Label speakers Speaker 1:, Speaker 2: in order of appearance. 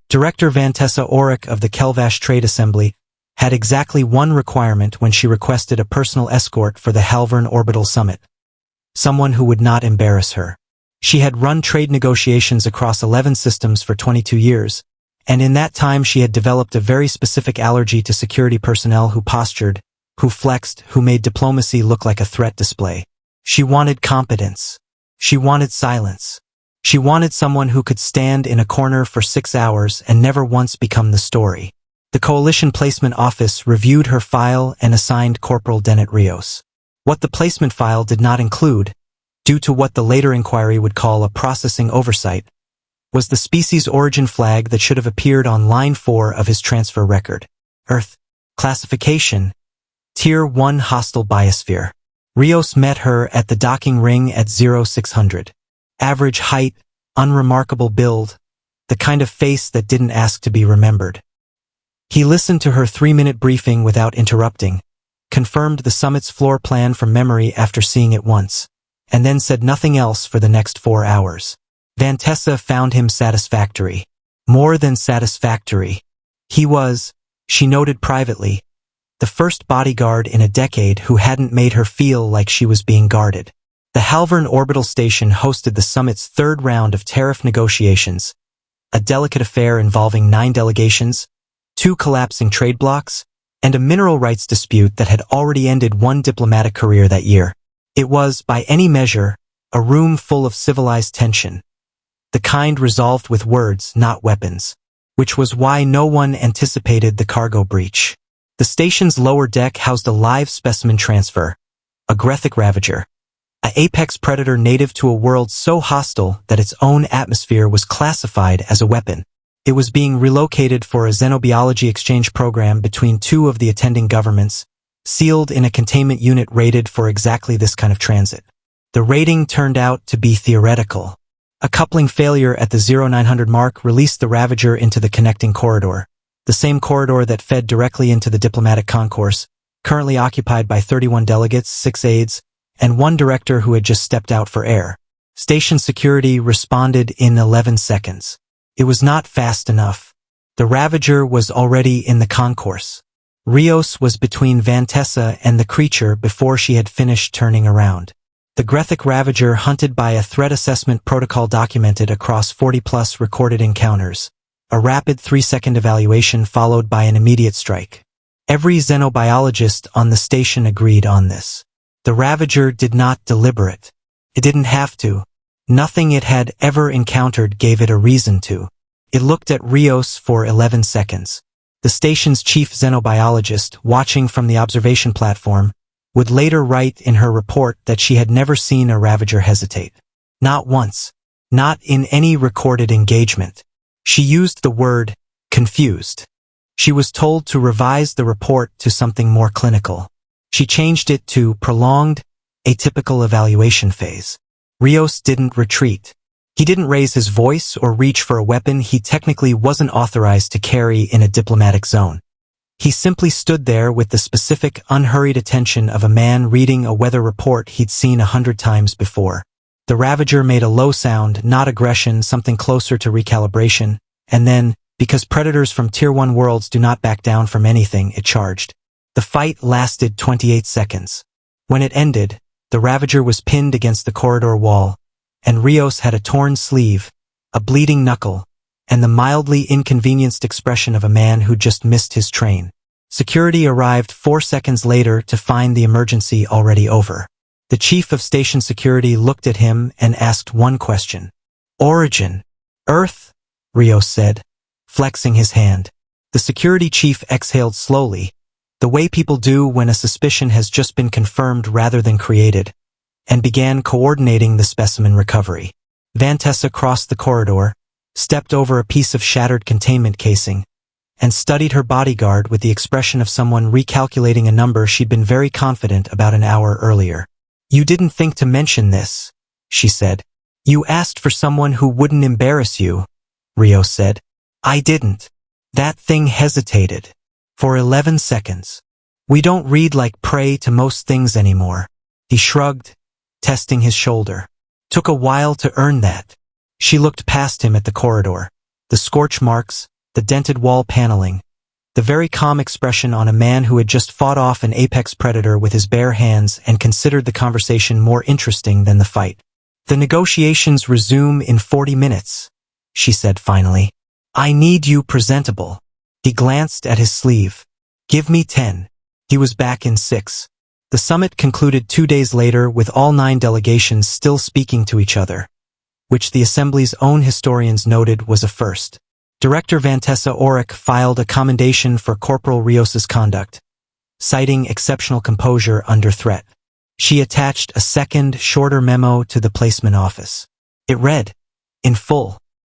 Speaker 1: Director Vantessa Auric of the Kelvash Trade Assembly had exactly one requirement when she requested a personal escort for the Halvern Orbital Summit. Someone who would not embarrass her. She had run trade negotiations across 11 systems for 22 years, and in that time she had developed a very specific allergy to security personnel who postured, who flexed, who made diplomacy look like a threat display. She wanted competence. She wanted silence. She wanted someone who could stand in a corner for 6 hours and never once become the story. The Coalition Placement Office reviewed her file and assigned Corporal Dennett Rios. What the placement file did not include, due to what the later inquiry would call a processing oversight, was the species origin flag that should have appeared on line 4 of his transfer record. Earth. Classification. Tier 1 Hostile Biosphere. Rios met her at the docking ring at 0600. Average height, unremarkable build, the kind of face that didn't ask to be remembered. He listened to her 3-minute briefing without interrupting, confirmed the summit's floor plan from memory after seeing it once, and then said nothing else for the next 4 hours. Vantessa found him satisfactory. More than satisfactory. He was, she noted privately, the first bodyguard in a decade who hadn't made her feel like she was being guarded. The Halvern Orbital Station hosted the summit's third round of tariff negotiations, a delicate affair involving 9 delegations, 2 collapsing trade blocks, and a mineral rights dispute that had already ended one diplomatic career that year. It was, by any measure, a room full of civilized tension, the kind resolved with words, not weapons, which was why no one anticipated the cargo breach. The station's lower deck housed a live specimen transfer, a Grethic Ravager, an apex predator native to a world so hostile that its own atmosphere was classified as a weapon. It was being relocated for a xenobiology exchange program between 2 of the attending governments, sealed in a containment unit rated for exactly this kind of transit. The rating turned out to be theoretical. A coupling failure at the 0900 mark released the Ravager into the connecting corridor, the same corridor that fed directly into the diplomatic concourse, currently occupied by 31 delegates, 6 aides, and 1 director who had just stepped out for air. Station security responded in 11 seconds. It was not fast enough. The Ravager was already in the concourse. Rios was between Vantessa and the creature before she had finished turning around. The Grethic Ravager hunted by a threat assessment protocol documented across 40-plus recorded encounters. A rapid 3-second evaluation followed by an immediate strike. Every xenobiologist on the station agreed on this. The Ravager did not deliberate. It didn't have to. Nothing it had ever encountered gave it a reason to. It looked at Rios for 11 seconds. The station's chief xenobiologist, watching from the observation platform, would later write in her report that she had never seen a Ravager hesitate. Not once. Not in any recorded engagement. She used the word, confused. She was told to revise the report to something more clinical. She changed it to prolonged, atypical evaluation phase. Rios didn't retreat. He didn't raise his voice or reach for a weapon he technically wasn't authorized to carry in a diplomatic zone. He simply stood there with the specific, unhurried attention of a man reading a weather report he'd seen 100 times before. The Ravager made a low sound, not aggression, something closer to recalibration, and then, because predators from Tier 1 worlds do not back down from anything, it charged. The fight lasted 28 seconds. When it ended, the Ravager was pinned against the corridor wall, and Rios had a torn sleeve, a bleeding knuckle, and the mildly inconvenienced expression of a man who just missed his train. Security arrived 4 seconds later to find the emergency already over. The chief of station security looked at him and asked one question. Origin. Earth, Rios said, flexing his hand. The security chief exhaled slowly, the way people do when a suspicion has just been confirmed rather than created, and began coordinating the specimen recovery. Vantessa crossed the corridor, stepped over a piece of shattered containment casing, and studied her bodyguard with the expression of someone recalculating a number she'd been very confident about an hour earlier. You didn't think to mention this, she said. You asked for someone who wouldn't embarrass you, Rios said. I didn't. That thing hesitated. For 11 seconds. We don't read like prey to most things anymore. He shrugged, testing his shoulder. Took a while to earn that. She looked past him at the corridor. The scorch marks, the dented wall paneling, the very calm expression on a man who had just fought off an apex predator with his bare hands and considered the conversation more interesting than the fight. "The negotiations resume in 40 minutes, she said finally. "I need you presentable." He glanced at his sleeve. "Give me 10. He was back in 6. The summit concluded 2 days later with all 9 delegations still speaking to each other, which the Assembly's own historians noted was a first. Director Vantessa Auric filed a commendation for Corporal Rios's conduct, citing exceptional composure under threat. She attached a second, shorter memo to the placement office. It read, in full,